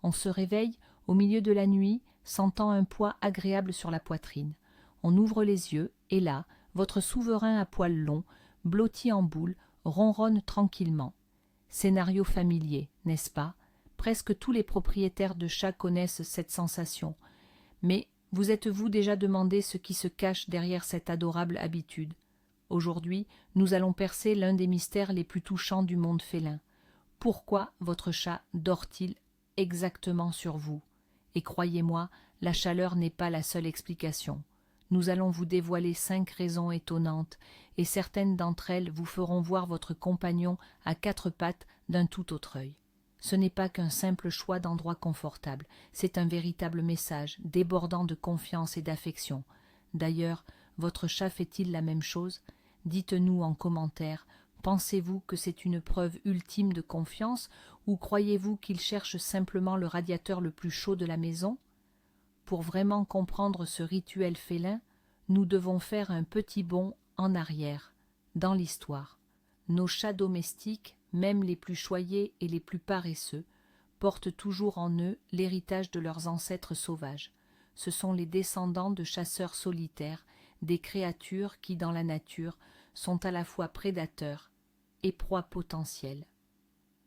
On se réveille au milieu de la nuit, sentant un poids agréable sur la poitrine. On ouvre les yeux, et là, votre souverain à poils longs, blotti en boule, ronronne tranquillement. Scénario familier, n'est-ce pas? Presque tous les propriétaires de chats connaissent cette sensation. Mais vous êtes-vous déjà demandé ce qui se cache derrière cette adorable habitude? Aujourd'hui, nous allons percer l'un des mystères les plus touchants du monde félin. Pourquoi votre chat dort-il exactement sur vous? Et croyez-moi, la chaleur n'est pas la seule explication. Nous allons vous dévoiler 5 raisons étonnantes, et certaines d'entre elles vous feront voir votre compagnon à 4 pattes d'un tout autre œil. Ce n'est pas qu'un simple choix d'endroit confortable, c'est un véritable message, débordant de confiance et d'affection. D'ailleurs, votre chat fait-il la même chose? Dites-nous en commentaire, pensez-vous que c'est une preuve ultime de confiance, ou croyez-vous qu'il cherche simplement le radiateur le plus chaud de la maison? Pour vraiment comprendre ce rituel félin, nous devons faire un petit bond en arrière, dans l'histoire. Nos chats domestiques, même les plus choyés et les plus paresseux, portent toujours en eux l'héritage de leurs ancêtres sauvages. Ce sont les descendants de chasseurs solitaires, des créatures qui, dans la nature, sont à la fois prédateurs et proies potentielles.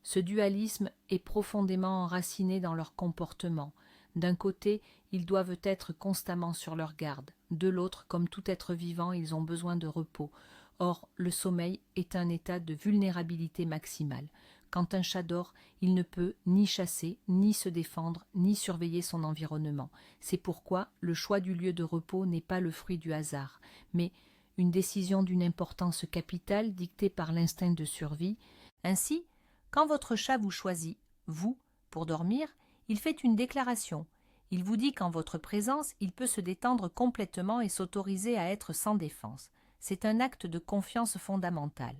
Ce dualisme est profondément enraciné dans leur comportement. D'un côté, ils doivent être constamment sur leur garde. De l'autre, comme tout être vivant, ils ont besoin de repos. Or, le sommeil est un état de vulnérabilité maximale. Quand un chat dort, il ne peut ni chasser, ni se défendre, ni surveiller son environnement. C'est pourquoi le choix du lieu de repos n'est pas le fruit du hasard, mais une décision d'une importance capitale dictée par l'instinct de survie. Ainsi, quand votre chat vous choisit, vous, pour dormir, il fait une déclaration. Il vous dit qu'en votre présence, il peut se détendre complètement et s'autoriser à être sans défense. C'est un acte de confiance fondamentale.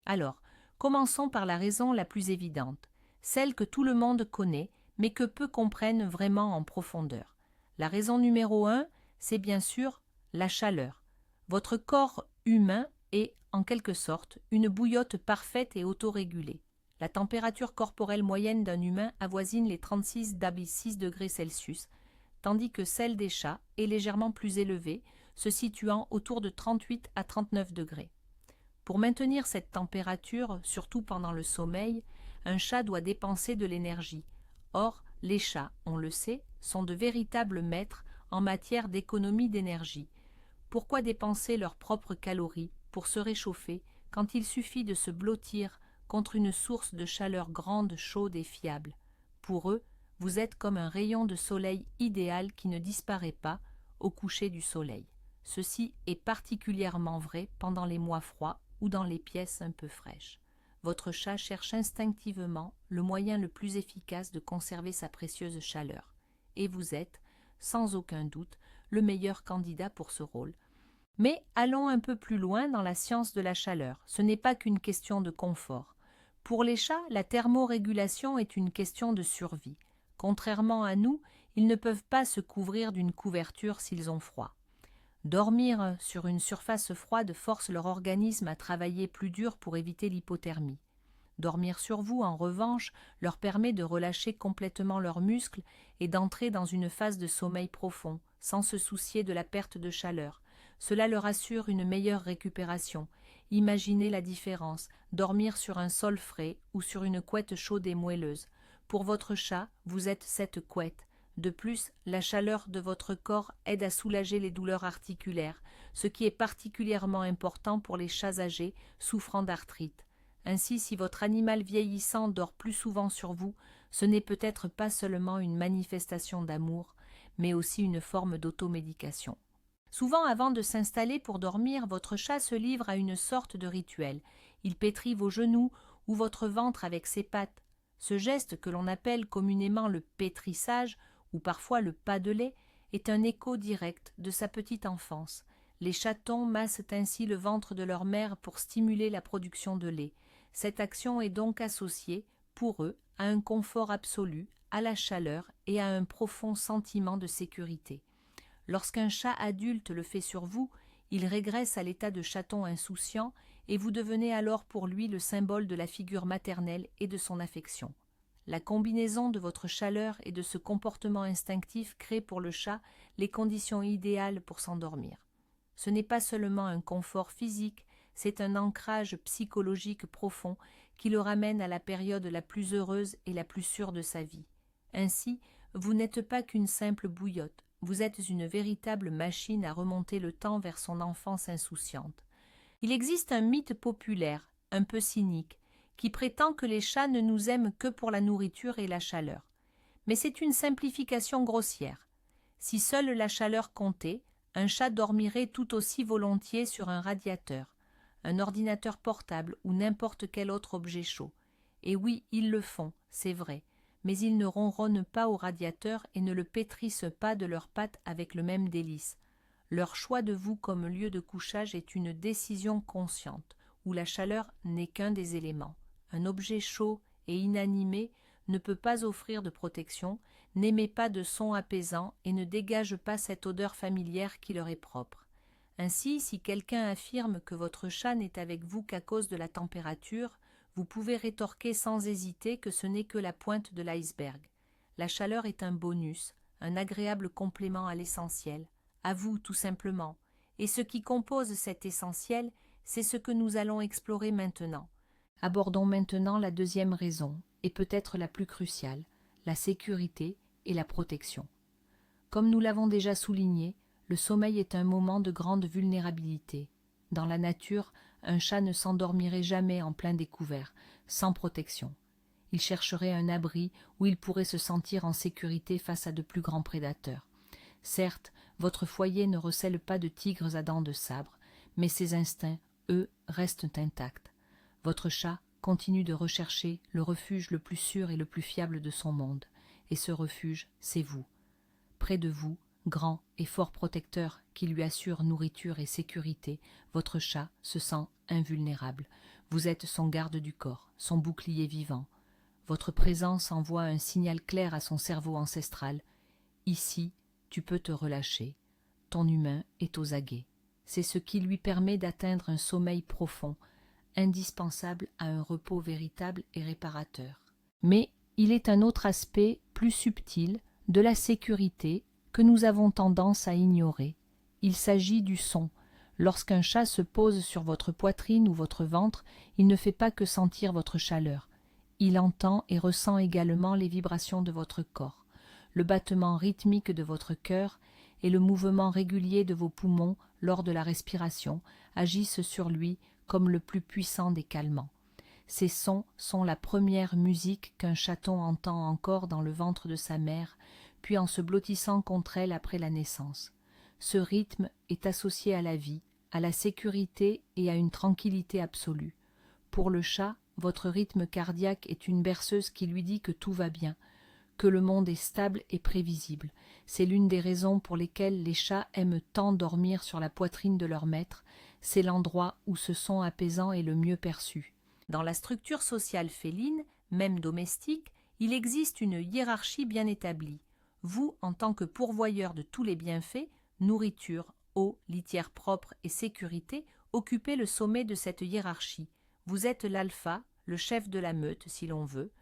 Alors, commençons par la raison la plus évidente, celle que tout le monde connaît, mais que peu comprennent vraiment en profondeur. La raison numéro 1, c'est bien sûr la chaleur. Votre corps humain est, en quelque sorte, une bouillotte parfaite et autorégulée. La température corporelle moyenne d'un humain avoisine les 36,6 degrés Celsius, tandis que celle des chats est légèrement plus élevée, se situant autour de 38 à 39 degrés. Pour maintenir cette température, surtout pendant le sommeil, un chat doit dépenser de l'énergie. Or, les chats, on le sait, sont de véritables maîtres en matière d'économie d'énergie. Pourquoi dépenser leurs propres calories pour se réchauffer quand il suffit de se blottir contre une source de chaleur grande, chaude et fiable? Pour eux, vous êtes comme un rayon de soleil idéal qui ne disparaît pas au coucher du soleil. Ceci est particulièrement vrai pendant les mois froids ou dans les pièces un peu fraîches. Votre chat cherche instinctivement le moyen le plus efficace de conserver sa précieuse chaleur. Et vous êtes, sans aucun doute, le meilleur candidat pour ce rôle. Mais allons un peu plus loin dans la science de la chaleur. Ce n'est pas qu'une question de confort. Pour les chats, la thermorégulation est une question de survie. Contrairement à nous, ils ne peuvent pas se couvrir d'une couverture s'ils ont froid. Dormir sur une surface froide force leur organisme à travailler plus dur pour éviter l'hypothermie. Dormir sur vous, en revanche, leur permet de relâcher complètement leurs muscles et d'entrer dans une phase de sommeil profond, sans se soucier de la perte de chaleur. Cela leur assure une meilleure récupération. Imaginez la différence, dormir sur un sol frais ou sur une couette chaude et moelleuse. Pour votre chat, vous êtes cette couette. De plus, la chaleur de votre corps aide à soulager les douleurs articulaires, ce qui est particulièrement important pour les chats âgés souffrant d'arthrite. Ainsi, si votre animal vieillissant dort plus souvent sur vous, ce n'est peut-être pas seulement une manifestation d'amour, mais aussi une forme d'automédication. Souvent, avant de s'installer pour dormir, votre chat se livre à une sorte de rituel. Il pétrit vos genoux ou votre ventre avec ses pattes. Ce geste, que l'on appelle communément le pétrissage, ou parfois le pas de lait, est un écho direct de sa petite enfance. Les chatons massent ainsi le ventre de leur mère pour stimuler la production de lait. Cette action est donc associée, pour eux, à un confort absolu, à la chaleur et à un profond sentiment de sécurité. Lorsqu'un chat adulte le fait sur vous, il régresse à l'état de chaton insouciant et vous devenez alors pour lui le symbole de la figure maternelle et de son affection. La combinaison de votre chaleur et de ce comportement instinctif crée pour le chat les conditions idéales pour s'endormir. Ce n'est pas seulement un confort physique, c'est un ancrage psychologique profond qui le ramène à la période la plus heureuse et la plus sûre de sa vie. Ainsi, vous n'êtes pas qu'une simple bouillotte, vous êtes une véritable machine à remonter le temps vers son enfance insouciante. Il existe un mythe populaire, un peu cynique, qui prétend que les chats ne nous aiment que pour la nourriture et la chaleur. Mais c'est une simplification grossière. Si seule la chaleur comptait, un chat dormirait tout aussi volontiers sur un radiateur, un ordinateur portable ou n'importe quel autre objet chaud. Et oui, ils le font, c'est vrai, mais ils ne ronronnent pas au radiateur et ne le pétrissent pas de leurs pattes avec le même délice. Leur choix de vous comme lieu de couchage est une décision consciente, où la chaleur n'est qu'un des éléments. Un objet chaud et inanimé ne peut pas offrir de protection, n'émet pas de son apaisant et ne dégage pas cette odeur familière qui leur est propre. Ainsi, si quelqu'un affirme que votre chat n'est avec vous qu'à cause de la température, vous pouvez rétorquer sans hésiter que ce n'est que la pointe de l'iceberg. La chaleur est un bonus, un agréable complément à l'essentiel, à vous tout simplement, et ce qui compose cet essentiel, c'est ce que nous allons explorer maintenant. Abordons maintenant la deuxième raison, et peut-être la plus cruciale, la sécurité et la protection. Comme nous l'avons déjà souligné, le sommeil est un moment de grande vulnérabilité. Dans la nature, un chat ne s'endormirait jamais en plein découvert, sans protection. Il chercherait un abri où il pourrait se sentir en sécurité face à de plus grands prédateurs. Certes, votre foyer ne recèle pas de tigres à dents de sabre, mais ses instincts, eux, restent intacts. Votre chat continue de rechercher le refuge le plus sûr et le plus fiable de son monde, et ce refuge, c'est vous. Près de vous, grand et fort protecteur qui lui assure nourriture et sécurité, votre chat se sent invulnérable. Vous êtes son garde du corps, son bouclier vivant. Votre présence envoie un signal clair à son cerveau ancestral. Ici, tu peux te relâcher. Ton humain est aux aguets. C'est ce qui lui permet d'atteindre un sommeil profond, indispensable à un repos véritable et réparateur. Mais il est un autre aspect plus subtil de la sécurité que nous avons tendance à ignorer. Il s'agit du son. Lorsqu'un chat se pose sur votre poitrine ou votre ventre, il ne fait pas que sentir votre chaleur. Il entend et ressent également les vibrations de votre corps, le battement rythmique de votre cœur et le mouvement régulier de vos poumons lors de la respiration agissent sur lui comme le plus puissant des calmants. Ces sons sont la première musique qu'un chaton entend encore dans le ventre de sa mère, puis en se blottissant contre elle après la naissance. Ce rythme est associé à la vie, à la sécurité et à une tranquillité absolue. Pour le chat, votre rythme cardiaque est une berceuse qui lui dit que tout va bien, que le monde est stable et prévisible. C'est l'une des raisons pour lesquelles les chats aiment tant dormir sur la poitrine de leur maître. C'est l'endroit où ce son apaisant est le mieux perçu. Dans la structure sociale féline, même domestique, il existe une hiérarchie bien établie. Vous, en tant que pourvoyeur de tous les bienfaits, nourriture, eau, litière propre et sécurité, occupez le sommet de cette hiérarchie. Vous êtes l'alpha, le chef de la meute, si l'on veut.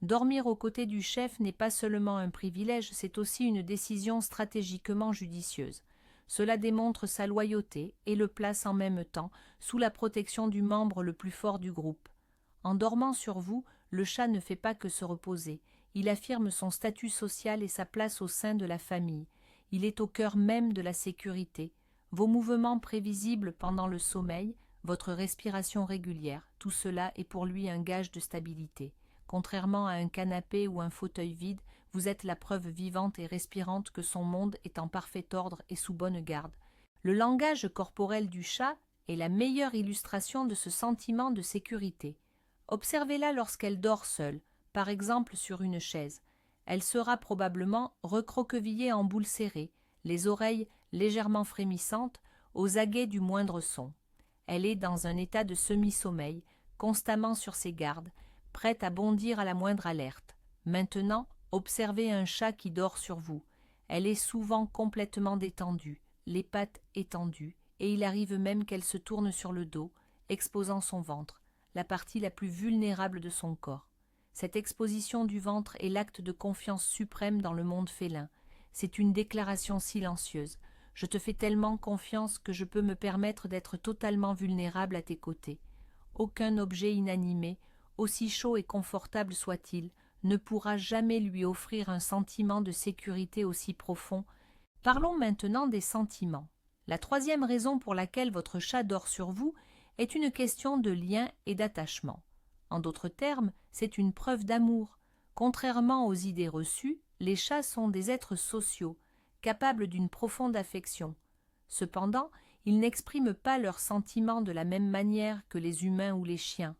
Dormir aux côtés du chef n'est pas seulement un privilège, c'est aussi une décision stratégiquement judicieuse. Cela démontre sa loyauté et le place en même temps sous la protection du membre le plus fort du groupe. En dormant sur vous, le chat ne fait pas que se reposer. Il affirme son statut social et sa place au sein de la famille. Il est au cœur même de la sécurité. Vos mouvements prévisibles pendant le sommeil, votre respiration régulière, tout cela est pour lui un gage de stabilité. Contrairement à un canapé ou un fauteuil vide, vous êtes la preuve vivante et respirante que son monde est en parfait ordre et sous bonne garde. Le langage corporel du chat est la meilleure illustration de ce sentiment de sécurité. Observez-la lorsqu'elle dort seule, par exemple sur une chaise. Elle sera probablement recroquevillée en boule serrée, les oreilles légèrement frémissantes, aux aguets du moindre son. Elle est dans un état de semi-sommeil, constamment sur ses gardes, prête à bondir à la moindre alerte. Maintenant, observez un chat qui dort sur vous. Elle est souvent complètement détendue, les pattes étendues, et il arrive même qu'elle se tourne sur le dos, exposant son ventre, la partie la plus vulnérable de son corps. Cette exposition du ventre est l'acte de confiance suprême dans le monde félin. C'est une déclaration silencieuse. Je te fais tellement confiance que je peux me permettre d'être totalement vulnérable à tes côtés. Aucun objet inanimé, aussi chaud et confortable soit-il, ne pourra jamais lui offrir un sentiment de sécurité aussi profond. Parlons maintenant des sentiments. La troisième raison pour laquelle votre chat dort sur vous est une question de lien et d'attachement. En d'autres termes, c'est une preuve d'amour. Contrairement aux idées reçues, les chats sont des êtres sociaux, capables d'une profonde affection. Cependant, ils n'expriment pas leurs sentiments de la même manière que les humains ou les chiens.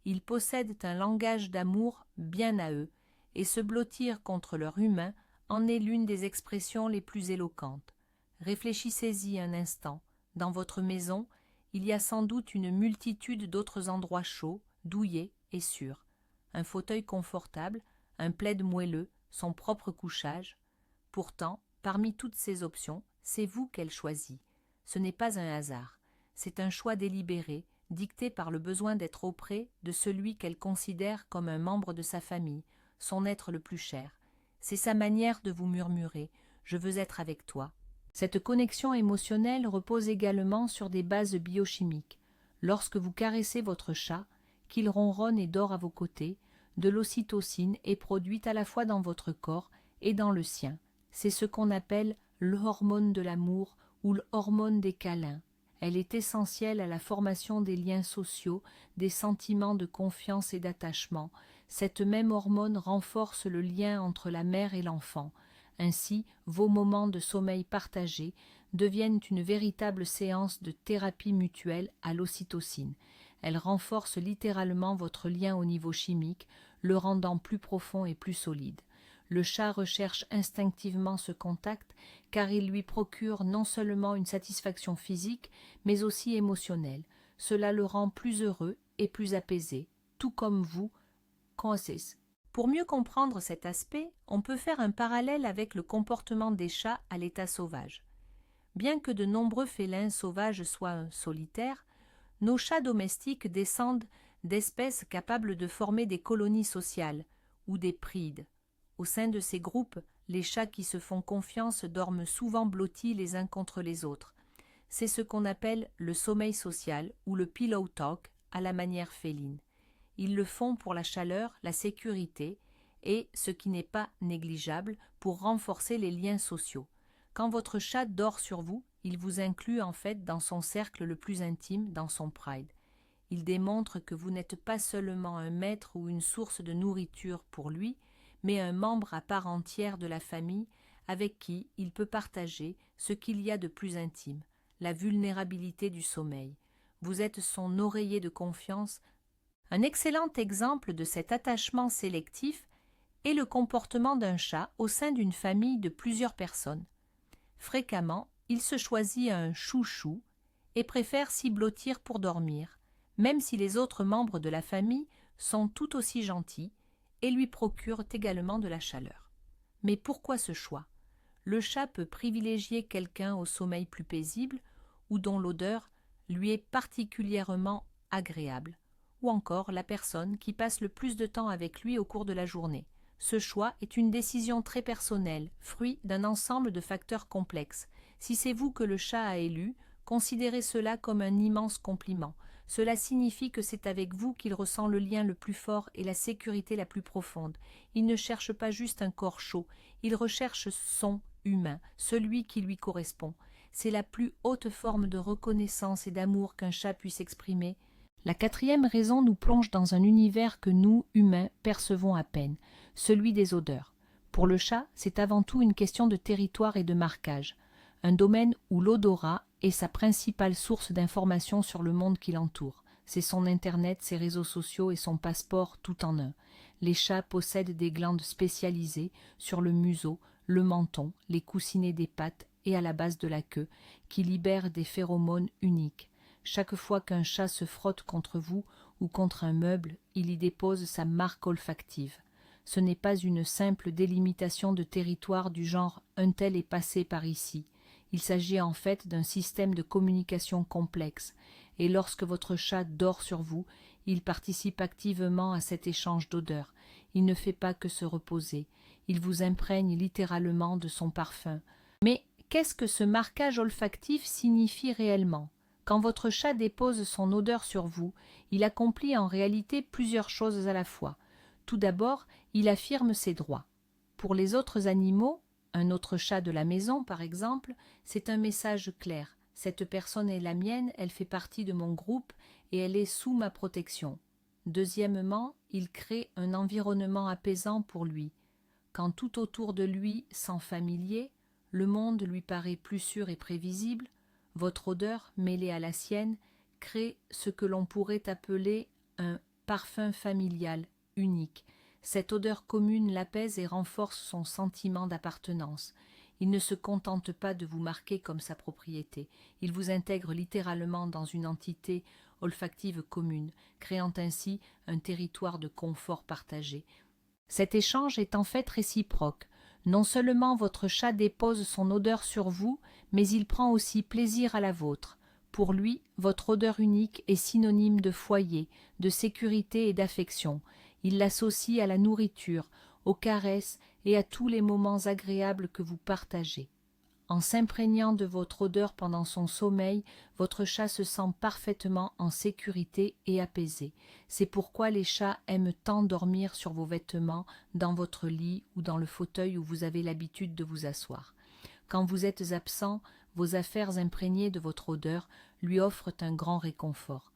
Ils possèdent un langage d'amour bien à eux, et se blottir contre leur humain en est l'une des expressions les plus éloquentes. Réfléchissez-y un instant. Dans votre maison, il y a sans doute une multitude d'autres endroits chauds, douillets et sûrs. Un fauteuil confortable, un plaid moelleux, son propre couchage. Pourtant, parmi toutes ces options, c'est vous qu'elle choisit. Ce n'est pas un hasard, c'est un choix délibéré, dicté par le besoin d'être auprès de celui qu'elle considère comme un membre de sa famille, son être le plus cher. C'est sa manière de vous murmurer « Je veux être avec toi ». Cette connexion émotionnelle repose également sur des bases biochimiques. Lorsque vous caressez votre chat, qu'il ronronne et dort à vos côtés, de l'ocytocine est produite à la fois dans votre corps et dans le sien. C'est ce qu'on appelle l'hormone de l'amour ou l'hormone des câlins. Elle est essentielle à la formation des liens sociaux, des sentiments de confiance et d'attachement. Cette même hormone renforce le lien entre la mère et l'enfant. Ainsi, vos moments de sommeil partagés deviennent une véritable séance de thérapie mutuelle à l'ocytocine. Elle renforce littéralement votre lien au niveau chimique, le rendant plus profond et plus solide. Le chat recherche instinctivement ce contact car il lui procure non seulement une satisfaction physique, mais aussi émotionnelle. Cela le rend plus heureux et plus apaisé, tout comme vous. Pour mieux comprendre cet aspect, on peut faire un parallèle avec le comportement des chats à l'état sauvage. Bien que de nombreux félins sauvages soient solitaires, nos chats domestiques descendent d'espèces capables de former des colonies sociales ou des prides. Au sein de ces groupes, les chats qui se font confiance dorment souvent blottis les uns contre les autres. C'est ce qu'on appelle le sommeil social ou le pillow talk à la manière féline. Ils le font pour la chaleur, la sécurité et, ce qui n'est pas négligeable, pour renforcer les liens sociaux. Quand votre chat dort sur vous, il vous inclut en fait dans son cercle le plus intime, dans son pride. Il démontre que vous n'êtes pas seulement un maître ou une source de nourriture pour lui, mais un membre à part entière de la famille avec qui il peut partager ce qu'il y a de plus intime, la vulnérabilité du sommeil. Vous êtes son oreiller de confiance. Un excellent exemple de cet attachement sélectif est le comportement d'un chat au sein d'une famille de plusieurs personnes. Fréquemment, il se choisit un chouchou et préfère s'y blottir pour dormir, même si les autres membres de la famille sont tout aussi gentils et lui procurent également de la chaleur. Mais pourquoi ce choix? Le chat peut privilégier quelqu'un au sommeil plus paisible ou dont l'odeur lui est particulièrement agréable, ou encore la personne qui passe le plus de temps avec lui au cours de la journée. Ce choix est une décision très personnelle, fruit d'un ensemble de facteurs complexes. Si c'est vous que le chat a élu, considérez cela comme un immense compliment. Cela signifie que c'est avec vous qu'il ressent le lien le plus fort et la sécurité la plus profonde. Il ne cherche pas juste un corps chaud, il recherche son humain, celui qui lui correspond. C'est la plus haute forme de reconnaissance et d'amour qu'un chat puisse exprimer. La quatrième raison nous plonge dans un univers que nous, humains, percevons à peine, celui des odeurs. Pour le chat, c'est avant tout une question de territoire et de marquage, un domaine où l'odorat est sa principale source d'information sur le monde qui l'entoure. C'est son internet, ses réseaux sociaux et son passeport tout en un. Les chats possèdent des glandes spécialisées sur le museau, le menton, les coussinets des pattes et à la base de la queue, qui libèrent des phéromones uniques. Chaque fois qu'un chat se frotte contre vous ou contre un meuble, il y dépose sa marque olfactive. Ce n'est pas une simple délimitation de territoire du genre « un tel est passé par ici ». Il s'agit en fait d'un système de communication complexe, et lorsque votre chat dort sur vous, il participe activement à cet échange d'odeurs. il ne fait pas que se reposer, il vous imprègne littéralement de son parfum. Mais qu'est-ce que ce marquage olfactif signifie réellement? Quand votre chat dépose son odeur sur vous, il accomplit en réalité plusieurs choses à la fois. Tout d'abord, il affirme ses droits. Pour les autres animaux, un autre chat de la maison par exemple, c'est un message clair. Cette personne est la mienne, elle fait partie de mon groupe et elle est sous ma protection. Deuxièmement, il crée un environnement apaisant pour lui. Quand tout autour de lui sent familier, le monde lui paraît plus sûr et prévisible, votre odeur, mêlée à la sienne, crée ce que l'on pourrait appeler un parfum familial, unique. Cette odeur commune l'apaise et renforce son sentiment d'appartenance. Il ne se contente pas de vous marquer comme sa propriété, il vous intègre littéralement dans une entité olfactive commune, créant ainsi un territoire de confort partagé. Cet échange est en fait réciproque. Non seulement votre chat dépose son odeur sur vous, mais il prend aussi plaisir à la vôtre. Pour lui, votre odeur unique est synonyme de foyer, de sécurité et d'affection. Il l'associe à la nourriture, aux caresses et à tous les moments agréables que vous partagez. En s'imprégnant de votre odeur pendant son sommeil, votre chat se sent parfaitement en sécurité et apaisé. C'est pourquoi les chats aiment tant dormir sur vos vêtements, dans votre lit ou dans le fauteuil où vous avez l'habitude de vous asseoir. Quand vous êtes absent, vos affaires imprégnées de votre odeur lui offrent un grand réconfort.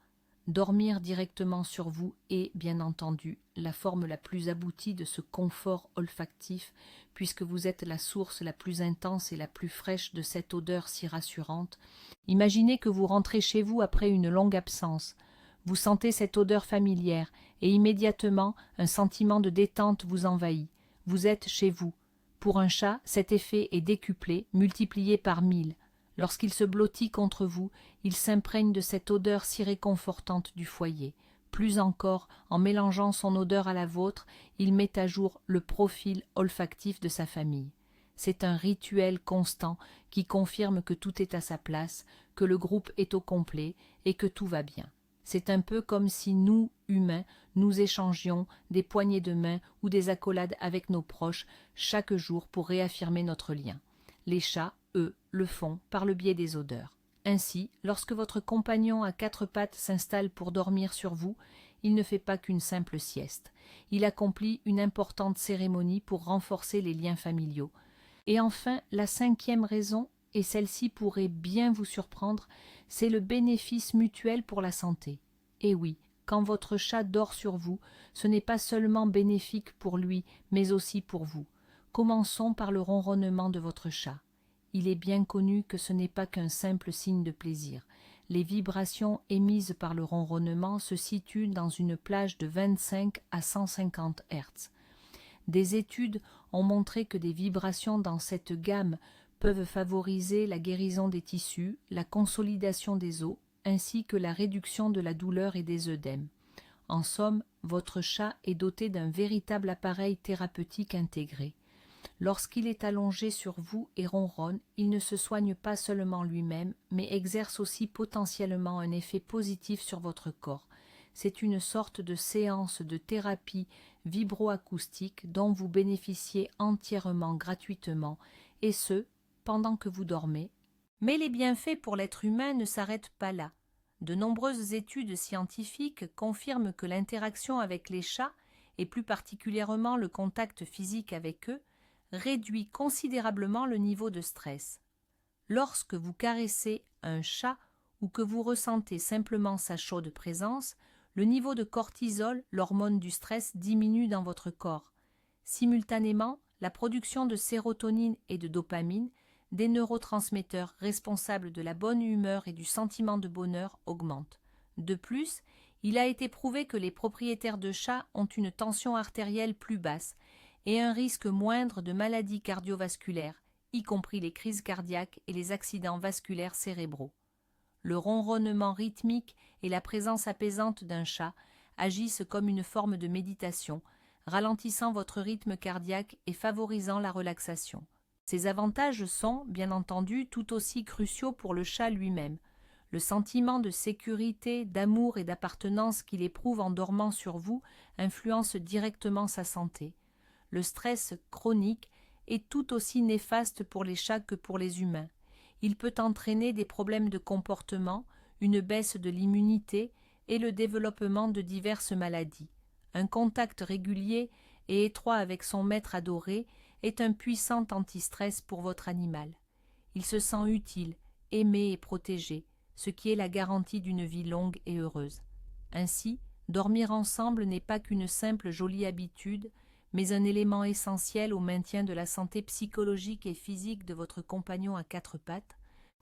Dormir directement sur vous est, bien entendu, la forme la plus aboutie de ce confort olfactif, puisque vous êtes la source la plus intense et la plus fraîche de cette odeur si rassurante. Imaginez que vous rentrez chez vous après une longue absence. Vous sentez cette odeur familière, et immédiatement un sentiment de détente vous envahit. Vous êtes chez vous. Pour un chat, cet effet est décuplé, multiplié par 1000. Lorsqu'il se blottit contre vous, il s'imprègne de cette odeur si réconfortante du foyer. Plus encore, en mélangeant son odeur à la vôtre, il met à jour le profil olfactif de sa famille. C'est un rituel constant qui confirme que tout est à sa place, que le groupe est au complet et que tout va bien. C'est un peu comme si nous, humains, nous échangions des poignées de main ou des accolades avec nos proches chaque jour pour réaffirmer notre lien. Les chats, eux, le font par le biais des odeurs. Ainsi, lorsque votre compagnon à quatre pattes s'installe pour dormir sur vous, il ne fait pas qu'une simple sieste. Il accomplit une importante cérémonie pour renforcer les liens familiaux. Et enfin, la cinquième raison, et celle-ci pourrait bien vous surprendre, c'est le bénéfice mutuel pour la santé. Et oui, quand votre chat dort sur vous, ce n'est pas seulement bénéfique pour lui, mais aussi pour vous. Commençons par le ronronnement de votre chat. Il est bien connu que ce n'est pas qu'un simple signe de plaisir. Les vibrations émises par le ronronnement se situent dans une plage de 25 à 150 Hz. Des études ont montré que des vibrations dans cette gamme peuvent favoriser la guérison des tissus, la consolidation des os, ainsi que la réduction de la douleur et des œdèmes. En somme, votre chat est doté d'un véritable appareil thérapeutique intégré. Lorsqu'il est allongé sur vous et ronronne, il ne se soigne pas seulement lui-même, mais exerce aussi potentiellement un effet positif sur votre corps. C'est une sorte de séance de thérapie vibroacoustique dont vous bénéficiez entièrement gratuitement, et ce, pendant que vous dormez. Mais les bienfaits pour l'être humain ne s'arrêtent pas là. De nombreuses études scientifiques confirment que l'interaction avec les chats, et plus particulièrement le contact physique avec eux, réduit considérablement le niveau de stress. Lorsque vous caressez un chat ou que vous ressentez simplement sa chaude présence, le niveau de cortisol, l'hormone du stress, diminue dans votre corps. Simultanément, la production de sérotonine et de dopamine, des neurotransmetteurs responsables de la bonne humeur et du sentiment de bonheur, augmente. De plus, il a été prouvé que les propriétaires de chats ont une tension artérielle plus basse et un risque moindre de maladies cardiovasculaires, y compris les crises cardiaques et les accidents vasculaires cérébraux. Le ronronnement rythmique et la présence apaisante d'un chat agissent comme une forme de méditation, ralentissant votre rythme cardiaque et favorisant la relaxation. Ces avantages sont, bien entendu, tout aussi cruciaux pour le chat lui-même. Le sentiment de sécurité, d'amour et d'appartenance qu'il éprouve en dormant sur vous influence directement sa santé. Le stress chronique est tout aussi néfaste pour les chats que pour les humains. Il peut entraîner des problèmes de comportement, une baisse de l'immunité et le développement de diverses maladies. Un contact régulier et étroit avec son maître adoré est un puissant anti-stress pour votre animal. Il se sent utile, aimé et protégé, ce qui est la garantie d'une vie longue et heureuse. Ainsi, dormir ensemble n'est pas qu'une simple jolie habitude, mais un élément essentiel au maintien de la santé psychologique et physique de votre compagnon à quatre pattes.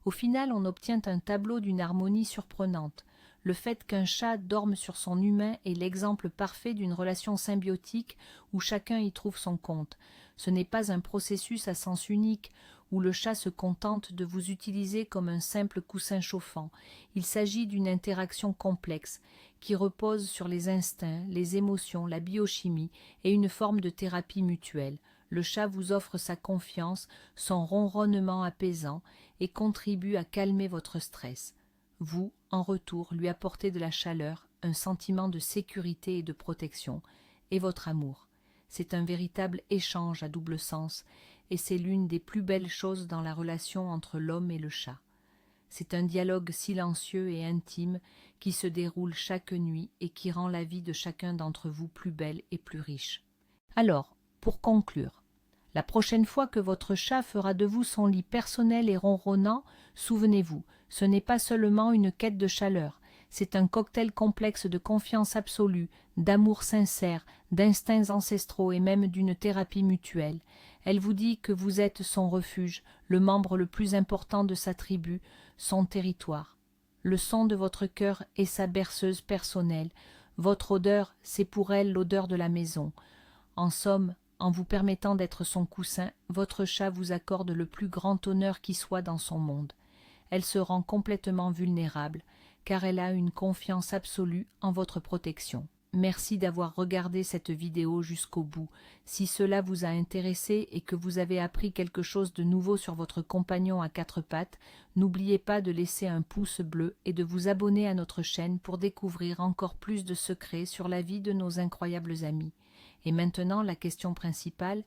Au final, on obtient un tableau d'une harmonie surprenante. Le fait qu'un chat dorme sur son humain est l'exemple parfait d'une relation symbiotique où chacun y trouve son compte. Ce n'est pas un processus à sens unique où le chat se contente de vous utiliser comme un simple coussin chauffant. Il s'agit d'une interaction complexe qui repose sur les instincts, les émotions, la biochimie et une forme de thérapie mutuelle. Le chat vous offre sa confiance, son ronronnement apaisant et contribue à calmer votre stress. Vous, en retour, lui apportez de la chaleur, un sentiment de sécurité et de protection, et votre amour. C'est un véritable échange à double sens, et c'est l'une des plus belles choses dans la relation entre l'homme et le chat. C'est un dialogue silencieux et intime qui se déroule chaque nuit et qui rend la vie de chacun d'entre vous plus belle et plus riche. Alors, pour conclure, la prochaine fois que votre chat fera de vous son lit personnel et ronronnant, souvenez-vous, ce n'est pas seulement une quête de chaleur, c'est un cocktail complexe de confiance absolue, d'amour sincère, d'instincts ancestraux et même d'une thérapie mutuelle. Elle vous dit que vous êtes son refuge, le membre le plus important de sa tribu, son territoire. Le son de votre cœur est sa berceuse personnelle. Votre odeur, c'est pour elle l'odeur de la maison. En somme, en vous permettant d'être son coussin, votre chat vous accorde le plus grand honneur qui soit dans son monde. Elle se rend complètement vulnérable, car elle a une confiance absolue en votre protection. Merci d'avoir regardé cette vidéo jusqu'au bout. Si cela vous a intéressé et que vous avez appris quelque chose de nouveau sur votre compagnon à quatre pattes, n'oubliez pas de laisser un pouce bleu et de vous abonner à notre chaîne pour découvrir encore plus de secrets sur la vie de nos incroyables amis. Et maintenant, la question principale,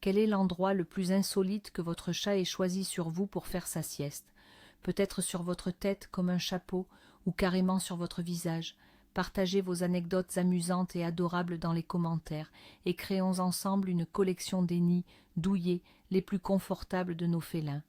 quel est l'endroit le plus insolite que votre chat ait choisi sur vous pour faire sa sieste? Peut-être sur votre tête comme un chapeau ou carrément sur votre visage. Partagez vos anecdotes amusantes et adorables dans les commentaires et créons ensemble une collection des nids douillés les plus confortables de nos félins.